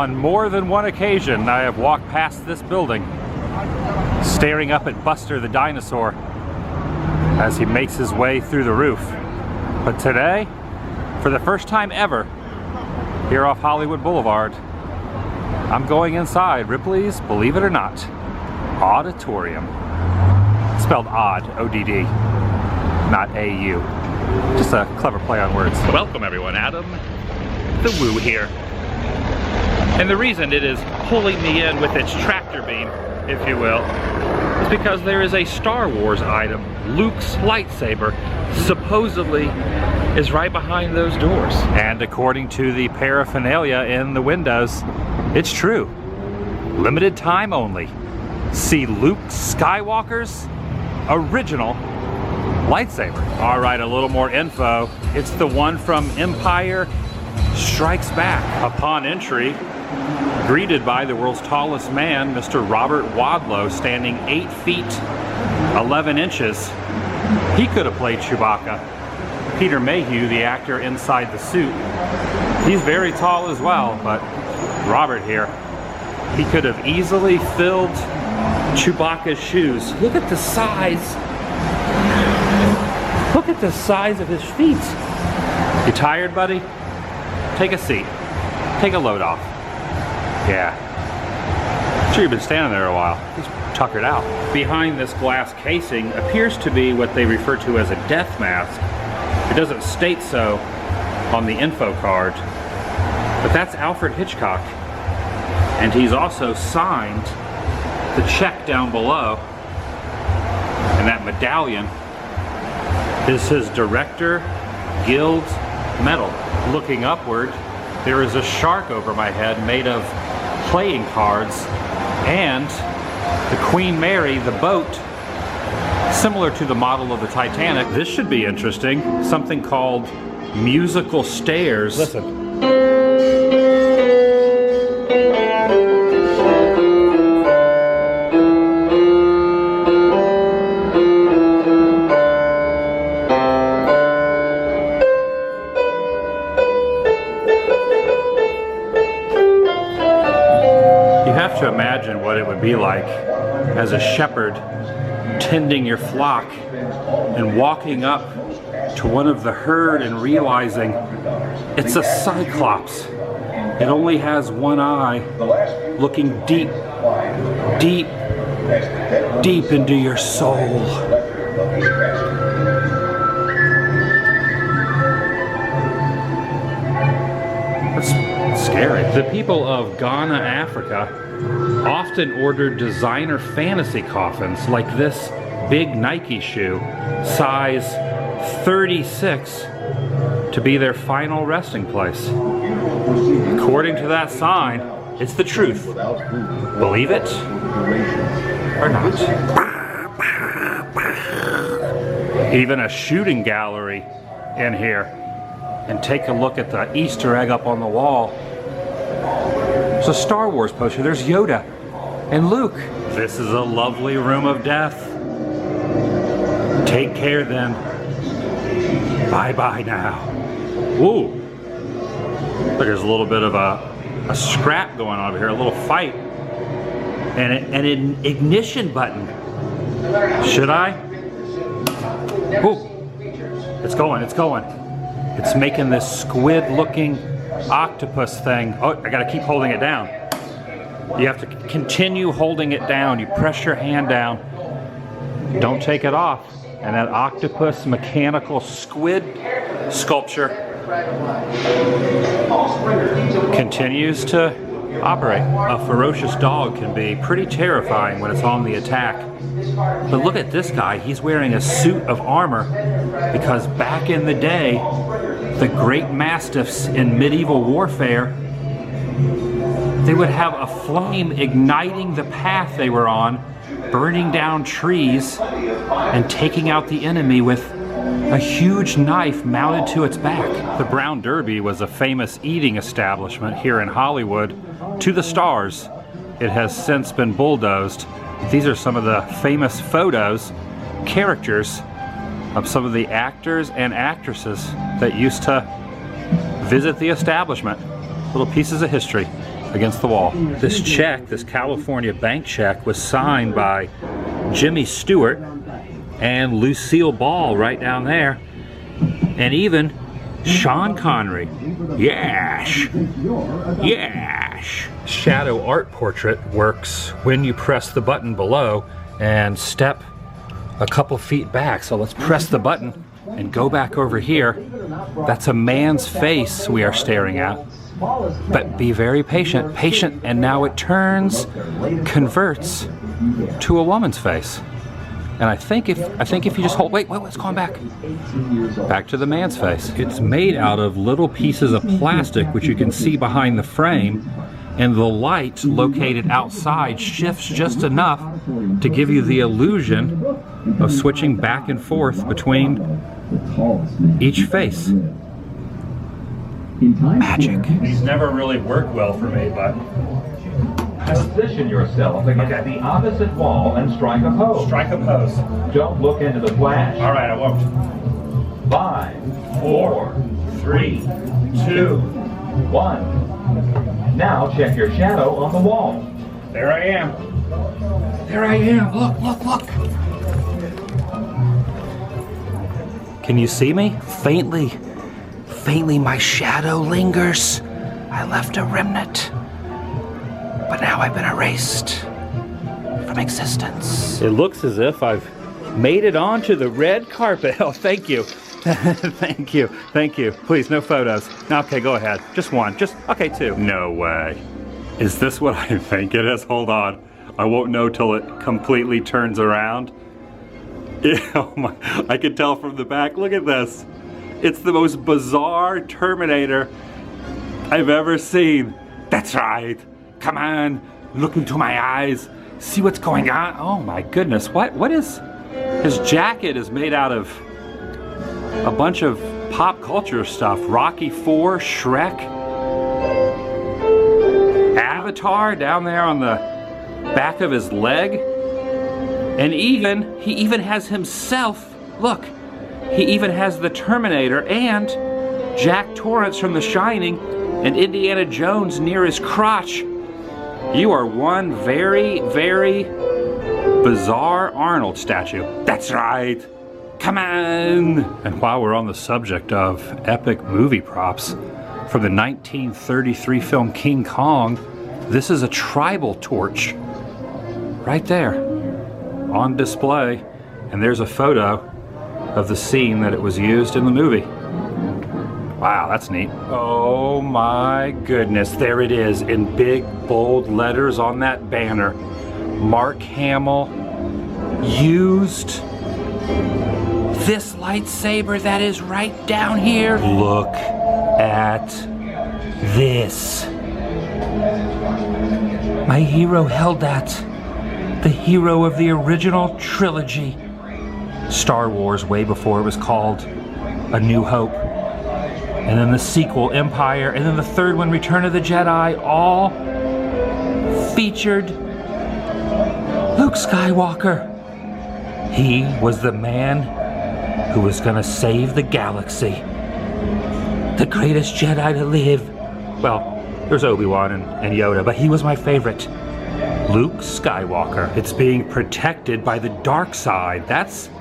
On more than one occasion, I have walked past this building, staring up at Buster the dinosaur as he makes his way through the roof. But today, for the first time ever, here off Hollywood Boulevard, I'm going inside Ripley's, believe it or not, auditorium. Spelled odd, O-D-D, not A-U. Just a clever play on words. Welcome everyone, Adam the Woo here. And the reason it is pulling me in with its tractor beam, if you will, is because there is a Star Wars item, Luke's lightsaber, supposedly is right behind those doors. And according to the paraphernalia in the windows, it's true. Limited time only. See Luke Skywalker's original lightsaber. All right, a little more info. It's the one from Empire Strikes Back. Upon entry, greeted by the world's tallest man, Mr. Robert Wadlow, standing 8 feet 11 inches. He could have played Chewbacca. Peter Mayhew, the actor inside the suit, he's very tall as well, but Robert here, he could have easily filled Chewbacca's shoes. Look at the size. Look at the size of his feet. You tired, buddy? Take a seat. Take a load off. Yeah. Sure, you've been standing there a while. He's tuckered out. Behind this glass casing appears to be what they refer to as a death mask. It doesn't state so on the info card, but that's Alfred Hitchcock. And he's also signed the check down below, and that medallion is his Director Guild medal. Looking upward, there is a shark over my head made of playing cards, and the Queen Mary, the boat, similar to the model of the Titanic. This should be interesting. Something called musical stairs. Listen. You have to imagine what it would be like as a shepherd tending your flock and walking up to one of the herd and realizing it's a cyclops. It only has one eye, looking deep, deep, deep into your soul. That's scary. The people of Ghana, Africa, often ordered designer fantasy coffins like this big Nike shoe, size 36, to be their final resting place. According to that sign, it's the truth. Believe it or not. Even a shooting gallery in here. And take a look at the Easter egg up on the wall. It's a Star Wars poster. There's Yoda and Luke. This is a lovely room of death. Take care then. Bye-bye now. Woo. Look, there's a little bit of a scrap going on over here, a little fight. And an ignition button. Should I? Woo. It's going, it's going. It's making this squid-looking octopus thing. Oh, I gotta keep holding it down. You have to continue holding it down. You press your hand down. Don't take it off. And that octopus mechanical squid sculpture continues to operate. A ferocious dog can be pretty terrifying when it's on the attack. But look at this guy. He's wearing a suit of armor because back in the day, the great mastiffs in medieval warfare, they would have a flame igniting the path they were on, burning down trees, and taking out the enemy with a huge knife mounted to its back. The Brown Derby was a famous eating establishment here in Hollywood to the stars. It has since been bulldozed. These are some of the famous photos, characters of some of the actors and actresses that used to visit the establishment. Little pieces of history. against the wall. This check, this California bank check, was signed by Jimmy Stewart and Lucille Ball right down there. And even Sean Connery. Yash! Yash! Shadow art portrait works when you press the button below and step a couple feet back. So let's press the button and go back over here. That's a man's face we are staring at. But be very patient, and now it turns, converts to a woman's face. And I think if you just hold, wait, it's going back to the man's face. It's made out of little pieces of plastic, which you can see behind the frame, and the light located outside shifts just enough to give you the illusion of switching back and forth between each face. Magic. These never really work well for me, but... Position yourself against the opposite wall and strike a pose. Strike a pose. Don't look into the flash. All right, I won't. 5, 4, 3, 2, 1. Now check your shadow on the wall. There I am. There I am. Look. Can you see me? Faintly, my shadow lingers. I left a remnant. But now I've been erased from existence. It looks as if I've made it onto the red carpet. Oh, thank you. Thank you. Please, no photos. Okay, go ahead. Just one. Okay, two. No way. Is this what I think it is? Hold on. I won't know till it completely turns around. Oh my, I can tell from the back. Look at this. It's the most bizarre Terminator I've ever seen. That's right. Come on, look into my eyes. See what's going on. Oh my goodness, what is... His jacket is made out of a bunch of pop culture stuff. Rocky IV, Shrek, Avatar down there on the back of his leg. And he even has himself, look, he even has the Terminator and Jack Torrance from The Shining and Indiana Jones near his crotch. You are one very, very bizarre Arnold statue. That's right. Come on. And while we're on the subject of epic movie props, from the 1933 film King Kong, this is a tribal torch right there on display. And there's a photo of the scene that it was used in the movie. Wow, that's neat. Oh my goodness, there it is in big, bold letters on that banner. Mark Hamill used this lightsaber that is right down here. Look at this. My hero held that. The hero of the original trilogy. Star Wars, way before it was called A New Hope. And then the sequel, Empire, and then the third one, Return of the Jedi, all featured Luke Skywalker. He was the man who was gonna save the galaxy. The greatest Jedi to live. Well, there's Obi-Wan and Yoda, but he was my favorite. Luke Skywalker. It's being protected by the dark side. That's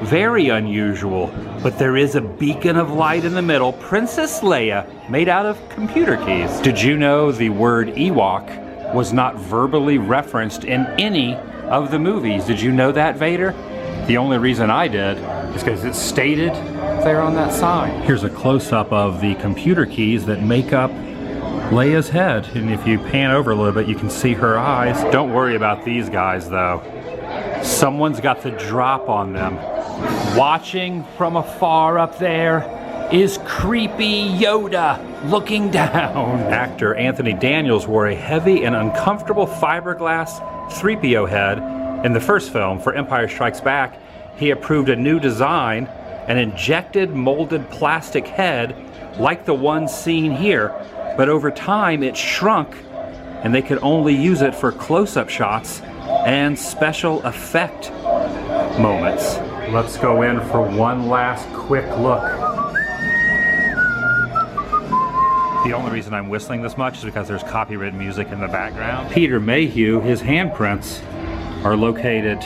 very unusual, but there is a beacon of light in the middle, Princess Leia, made out of computer keys. Did you know the word Ewok was not verbally referenced in any of the movies? Did you know that, Vader? The only reason I did is because it's stated there on that sign. Here's a close-up of the computer keys that make up Leia's head, and if you pan over a little bit, you can see her eyes. Don't worry about these guys, though. Someone's got the drop on them. Watching from afar up there is creepy Yoda looking down. Actor Anthony Daniels wore a heavy and uncomfortable fiberglass 3PO head in the first film. For Empire Strikes Back, he approved a new design, an injected molded plastic head like the one seen here, but over time it shrunk and they could only use it for close-up shots and special effect moments. Let's go in for one last quick look. The only reason I'm whistling this much is because there's copyrighted music in the background. Peter Mayhew, his handprints are located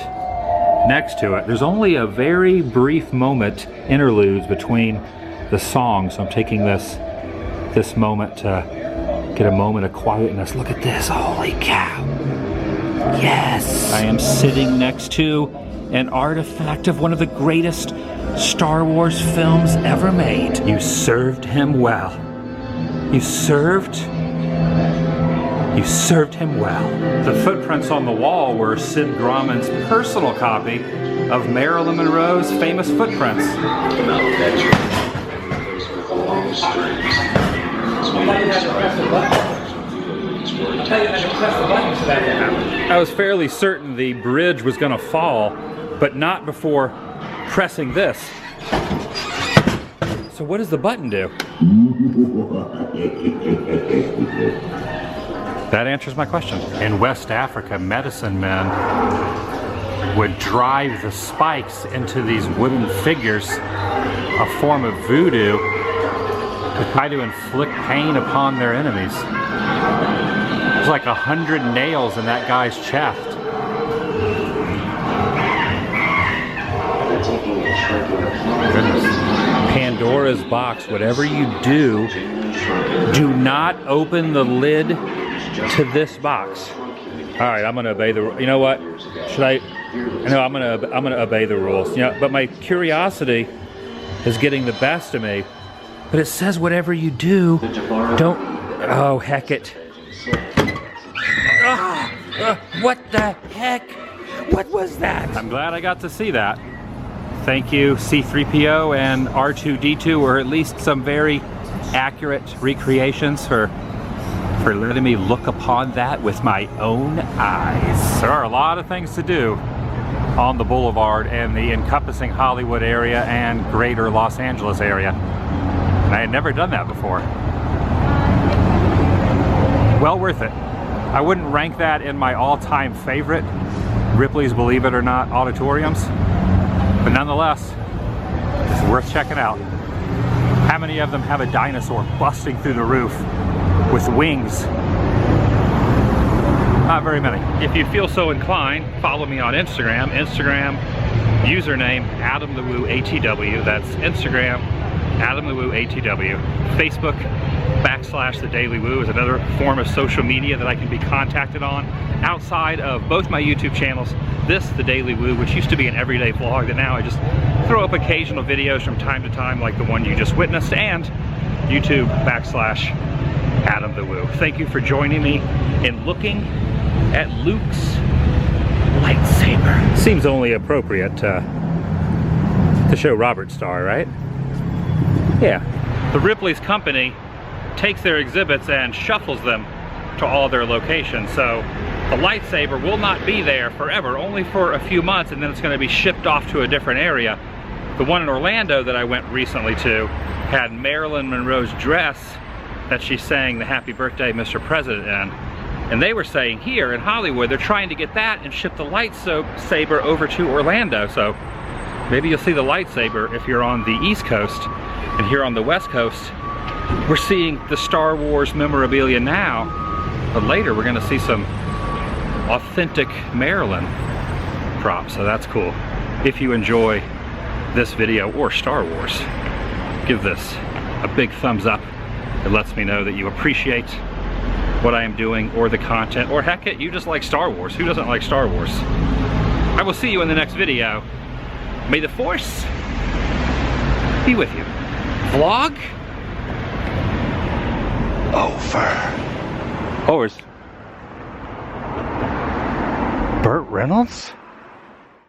next to it. There's only a very brief moment, interludes between the songs, so I'm taking this moment to get a moment of quietness. Look at this, holy cow. Yes! I am sitting next to an artifact of one of the greatest Star Wars films ever made. You served him well. You served him well. The footprints on the wall were Sid Grauman's personal copy of Marilyn Monroe's famous footprints. I was fairly certain the bridge was going to fall, but not before pressing this. So what does the button do? That answers my question. In West Africa, medicine men would drive the spikes into these wooden figures, a form of voodoo, to try to inflict pain upon their enemies. There's like 100 nails in that guy's chest. Goodness. Pandora's box, whatever you do, do not open the lid to this box. All right, I'm gonna obey the, you know what? Should I? No, I'm gonna obey the rules. You know, but my curiosity is getting the best of me. But it says whatever you do, don't, oh heck it. What the heck? What was that? I'm glad I got to see that. Thank you, C-3PO and R2-D2, or at least some very accurate recreations for letting me look upon that with my own eyes. There are a lot of things to do on the boulevard and the encompassing Hollywood area and greater Los Angeles area. And I had never done that before. Well worth it. I wouldn't rank that in my all-time favorite Ripley's Believe It or Not auditoriums, but nonetheless, it's worth checking out. How many of them have a dinosaur busting through the roof with wings? Not very many. If you feel so inclined, follow me on Instagram. Instagram username AdamTheWooATW. That's Instagram AdamTheWooATW. Facebook / The Daily Woo is another form of social media that I can be contacted on outside of both my YouTube channels. This, The Daily Woo, which used to be an everyday vlog, that now I just throw up occasional videos from time to time, like the one you just witnessed, and YouTube / Adam the Woo. Thank you for joining me in looking at Luke's lightsaber. Seems only appropriate to show Robert's star, right? Yeah. The Ripley's company takes their exhibits and shuffles them to all their locations. So the lightsaber will not be there forever, only for a few months, and then it's going to be shipped off to a different area. The one in Orlando that I went recently to had Marilyn Monroe's dress that she sang the Happy Birthday, Mr. President in. And they were saying here in Hollywood, they're trying to get that and ship the lightsaber over to Orlando. So maybe you'll see the lightsaber if you're on the East Coast. And here on the West Coast, we're seeing the Star Wars memorabilia now, but later we're gonna see some authentic Marilyn props, so that's cool. If you enjoy this video or Star Wars, give this a big thumbs up. It lets me know that you appreciate what I am doing or the content, or heck it, you just like Star Wars. Who doesn't like Star Wars? I will see you in the next video. May the Force be with you. Vlog over. Oh, it's Burt Reynolds?